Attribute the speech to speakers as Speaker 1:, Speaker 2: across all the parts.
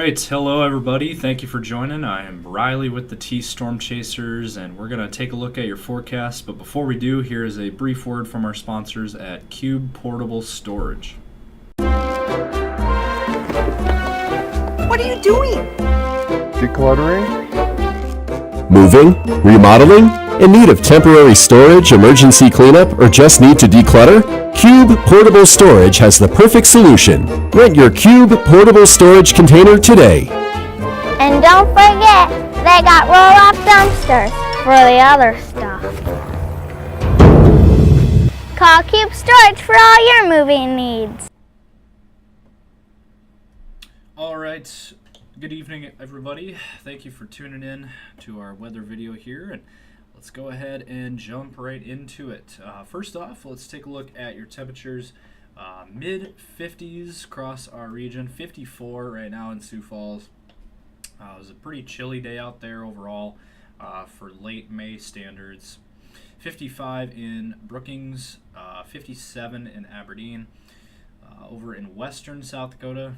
Speaker 1: right, hello everybody. Thank you for joining. I am Riley with the T Storm Chasers, and we're going to take a look at your forecast. But before we do, here is a brief word from our sponsors at Cube Portable Storage.
Speaker 2: What are you doing?
Speaker 3: Decluttering?
Speaker 4: Moving? Remodeling? In need of temporary storage, emergency cleanup, or just need to declutter? Cube Portable Storage has the perfect solution. Rent your Cube Portable Storage container today.
Speaker 5: And don't forget, they got roll-off dumpsters for the other stuff. Call Cube Storage for all your moving needs.
Speaker 1: All right, good evening everybody. Thank you for tuning in to our weather video here, and let's go ahead and jump right into it. First off, let's take a look at your temperatures. Mid 50s across our region, 54 right now in Sioux Falls. It was a pretty chilly day out there overall for late May standards. 55 in Brookings, 57 in Aberdeen. Over in western South Dakota,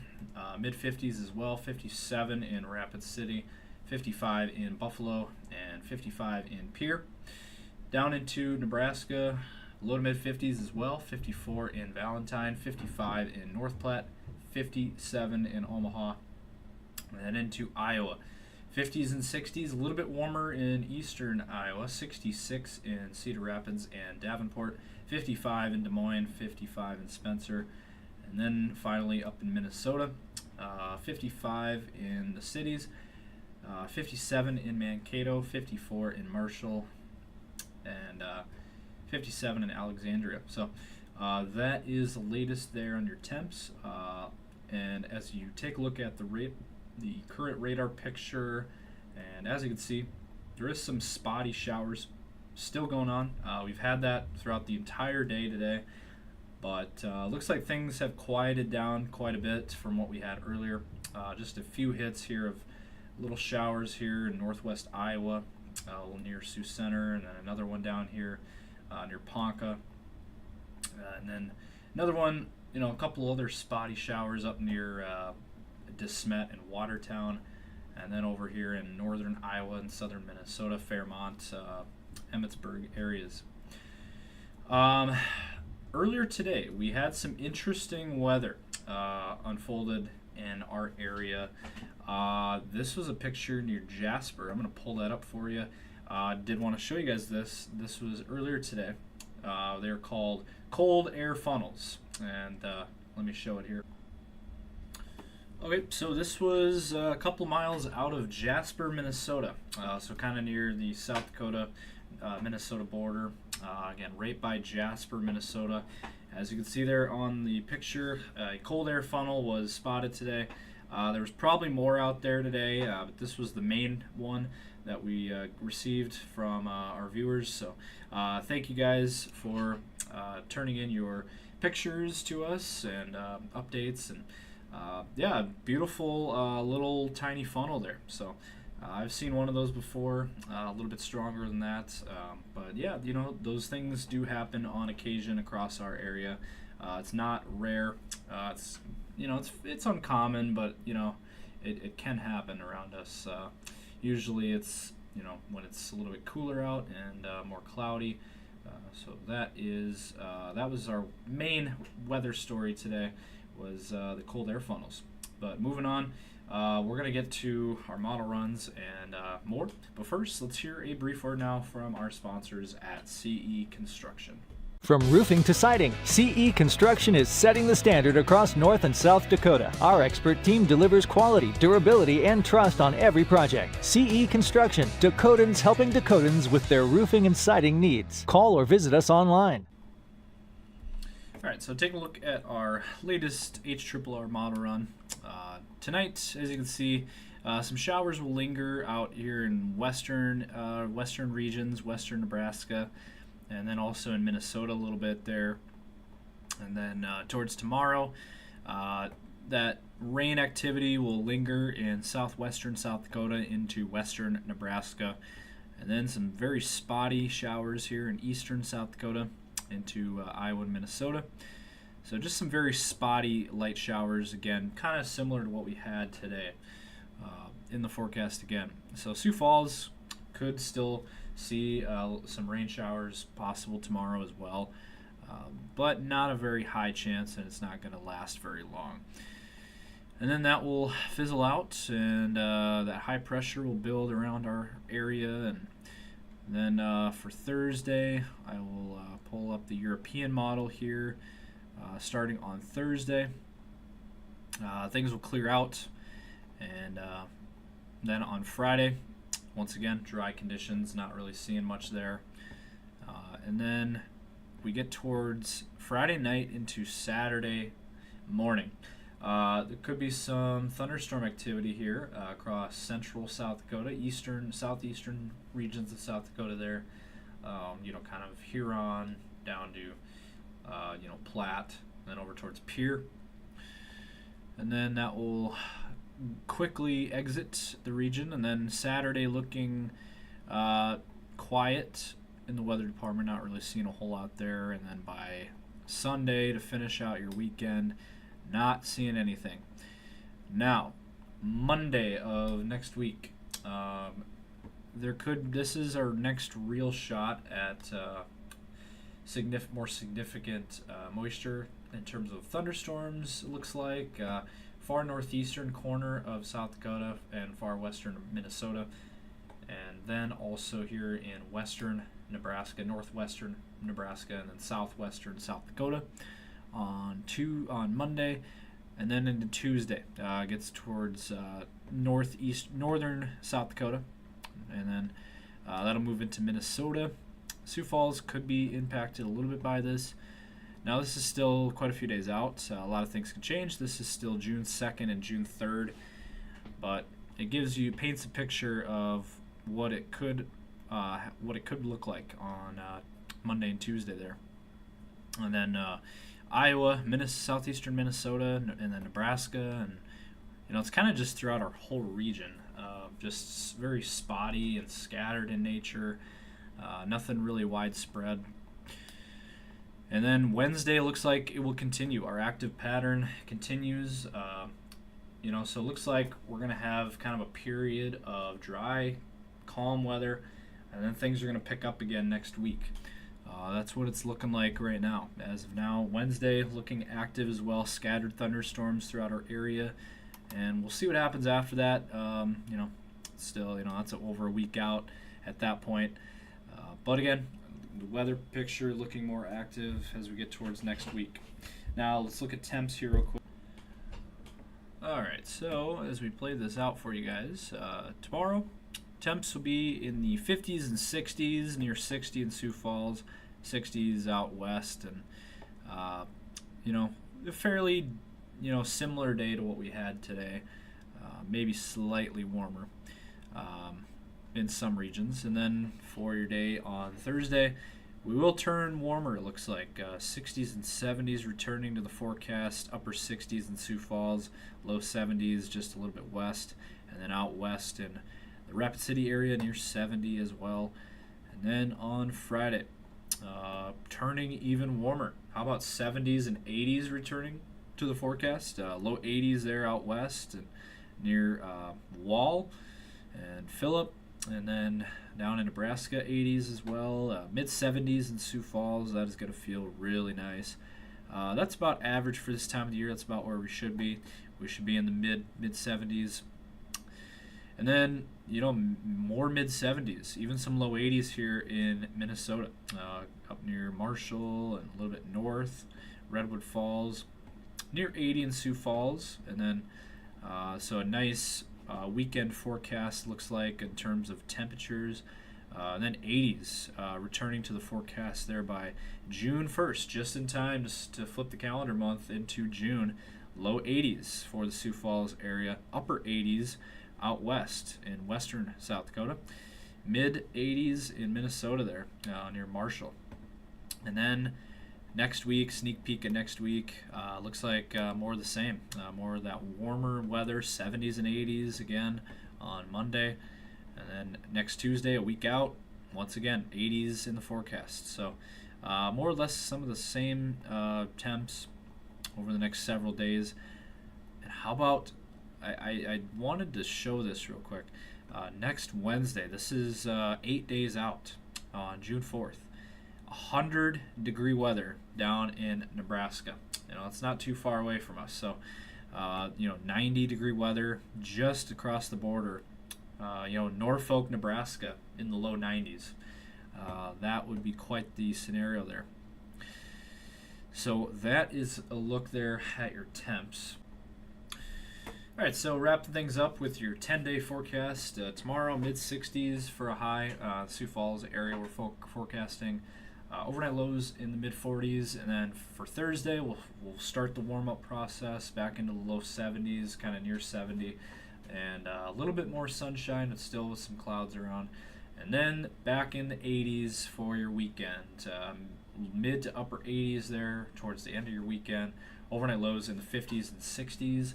Speaker 1: mid 50s as well, 57 in Rapid City, 55 in Buffalo, and 55 in Pierre. Down into Nebraska, low to mid 50s as well, 54 in Valentine, 55 in North Platte, 57 in Omaha. And then into Iowa, 50s and 60s, a little bit warmer in eastern Iowa, 66 in Cedar Rapids and Davenport, 55 in Des Moines, 55 in Spencer. And then finally up in Minnesota, 55 in the cities, 57 in Mankato, 54 in Marshall, and 57 in Alexandria. So that is the latest there on your temps. And as you take a look at the current radar picture, and as you can see, there is some spotty showers still going on. We've had that throughout the entire day today. But looks like things have quieted down quite a bit from what we had earlier. Just a few hits here of little showers here in northwest Iowa, near Sioux Center, and then another one down here near Ponca. And then another one, a couple other spotty showers up near DeSmet and Watertown. And then over here in northern Iowa and southern Minnesota, Fairmont, Emmetsburg areas. Earlier today, we had some interesting weather unfolded in our area. This was a picture near Jasper. I'm going to pull that up for you. Did want to show you guys this. This was earlier today. They're called cold air funnels. And let me show it here. Okay, so this was a couple miles out of Jasper, Minnesota. So kind of near the South Dakota Minnesota border. Again, right by Jasper, Minnesota. As you can see there on the picture, a cold air funnel was spotted today. There was probably more out there today, but this was the main one that we received from our viewers. So thank you guys for turning in your pictures to us and updates. And yeah, beautiful little tiny funnel there. So I've seen one of those before, a little bit stronger than that, but yeah, those things do happen on occasion across our area. It's not rare. It's uncommon, but it can happen around us. Usually, it's when it's a little bit cooler out and more cloudy. So that was our main weather story today, was the cold air funnels. But moving on. We're going to get to our model runs and more. But first, let's hear a brief word now from our sponsors at CE Construction.
Speaker 6: From roofing to siding, CE Construction is setting the standard across North and South Dakota. Our expert team delivers quality, durability, and trust on every project. CE Construction, Dakotans helping Dakotans with their roofing and siding needs. Call or visit us online.
Speaker 1: All right, so taking a look at our latest HRRR model run. Tonight, as you can see, some showers will linger out here in western regions, western Nebraska, and then also in Minnesota a little bit there. And then towards tomorrow, that rain activity will linger in southwestern South Dakota into western Nebraska. And then some very spotty showers here in eastern South Dakota into Iowa and Minnesota. So just some very spotty light showers, again, kind of similar to what we had today in the forecast again. So Sioux Falls could still see some rain showers possible tomorrow as well, but not a very high chance, and it's not going to last very long. And then that will fizzle out, and that high pressure will build around our area. And then for Thursday, I will pull up the European model here. Starting on Thursday, things will clear out, and then on Friday, once again, dry conditions, not really seeing much there. And then we get towards Friday night into Saturday morning. There could be some thunderstorm activity here across central South Dakota, eastern, southeastern regions of South Dakota there. Kind of Huron down to Platte, then over towards Pierre. And then that will quickly exit the region, and then Saturday looking quiet in the weather department, not really seeing a whole lot there. And then by Sunday to finish out your weekend, not seeing anything. Now, Monday of next week, this is our next real shot at more significant moisture in terms of thunderstorms. It looks like far northeastern corner of South Dakota and far western Minnesota, and then also here in western Nebraska, northwestern Nebraska, and then southwestern South Dakota on Monday. And then into Tuesday, gets towards northern South Dakota, and then that'll move into Minnesota. Sioux Falls could be impacted a little bit by this. Now, this is still quite a few days out. A lot of things can change. This is still June 2nd and June 3rd, but it paints a picture of what it could look like on Monday and Tuesday there. And then Iowa, southeastern Minnesota, and then Nebraska, and it's kind of just throughout our whole region, just very spotty and scattered in nature. Nothing really widespread. And then Wednesday looks like it will continue. Our active pattern continues. So it looks like we're going to have kind of a period of dry, calm weather, and then things are going to pick up again next week. That's what it's looking like right now. As of now, Wednesday looking active as well, scattered thunderstorms throughout our area, and we'll see what happens after that. Still, that's over a week out at that point. But again, the weather picture looking more active as we get towards next week. Now let's look at temps here real quick. Alright, so as we play this out for you guys, tomorrow temps will be in the 50s and 60s, near 60 in Sioux Falls, 60s out west, and a fairly similar day to what we had today, maybe slightly warmer in some regions. And then for your day on Thursday, we will turn warmer, it looks like. 60s and 70s returning to the forecast, upper 60s in Sioux Falls, low 70s just a little bit west, and then out west in the Rapid City area near 70 as well. And then on Friday, turning even warmer. How about 70s and 80s returning to the forecast? Low 80s there out west and near Wall and Phillip. And then down in Nebraska, 80s as well. Mid 70s in Sioux Falls. That is going to feel really nice. That's about average for this time of the year. That's about where we should be. We should be in the mid 70s. And then, more mid 70s, even some low 80s here in Minnesota, up near Marshall and a little bit north, Redwood Falls, near 80 in Sioux Falls. And then, so a nice weekend forecast looks like in terms of temperatures. And then 80s returning to the forecast there by June 1st, just in time to flip the calendar month into June. Low 80s for the Sioux Falls area, upper 80s out west in western South Dakota, mid 80s in Minnesota there near Marshall. And then next week, sneak peek at next week, looks like more of the same, more of that warmer weather, 70s and 80s again on Monday. And then next Tuesday, a week out, once again, 80s in the forecast. So more or less some of the same temps over the next several days. And how about, I wanted to show this real quick. Next Wednesday, this is 8 days out, on June 4th. 100-degree weather down in Nebraska. It's not too far away from us. So, 90-degree weather just across the border. Norfolk, Nebraska in the low 90s. That would be quite the scenario there. So that is a look there at your temps. All right, so wrapping things up with your 10-day forecast. Tomorrow, mid-60s for a high. Sioux Falls area we're forecasting. Overnight lows in the mid-40s, and then for Thursday, we'll start the warm-up process back into the low 70s, kind of near 70, and a little bit more sunshine, but still with some clouds around. And then back in the 80s for your weekend, mid to upper 80s there towards the end of your weekend. Overnight lows in the 50s and 60s.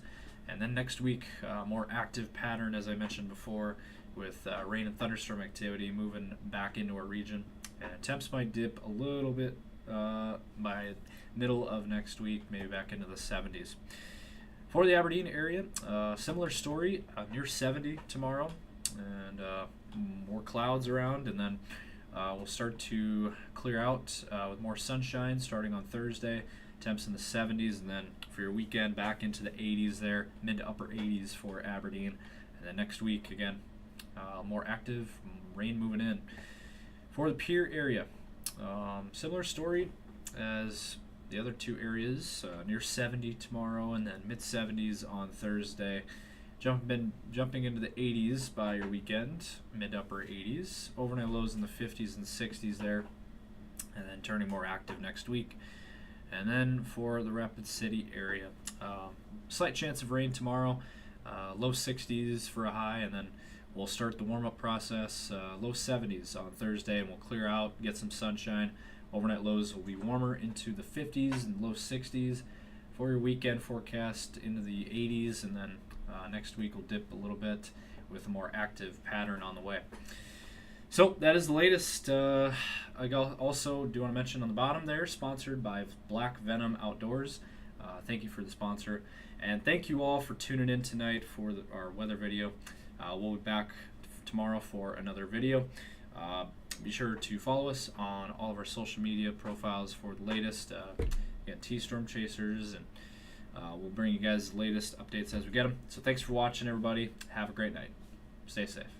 Speaker 1: And then next week, more active pattern, as I mentioned before, with rain and thunderstorm activity moving back into our region. And temps might dip a little bit by middle of next week, maybe back into the 70s. For the Aberdeen area, similar story, near 70 tomorrow, and more clouds around, and then we'll start to clear out with more sunshine starting on Thursday. Temps in the 70s, and then for your weekend back into the 80s there, mid to upper 80s for Aberdeen. And then next week, again, more active, rain moving in. For the Pierre area, similar story as the other two areas, near 70 tomorrow and then mid 70s on Thursday. Jumping into the 80s by your weekend, mid upper 80s. Overnight lows in the 50s and 60s there, and then turning more active next week. And then for the Rapid City area, slight chance of rain tomorrow, low 60s for a high, and then we'll start the warm-up process, low 70s on Thursday, and we'll clear out, get some sunshine. Overnight lows will be warmer into the 50s and low 60s. For your weekend forecast, into the 80s, and then next week will dip a little bit with a more active pattern on the way. So that is the latest. I also do want to mention on the bottom there, sponsored by Black Venom Outdoors. Thank you for the sponsor. And thank you all for tuning in tonight for our weather video. We'll be back tomorrow for another video. Be sure to follow us on all of our social media profiles for the latest. Again, T-Storm Chasers, and we'll bring you guys the latest updates as we get them. So thanks for watching, everybody. Have a great night. Stay safe.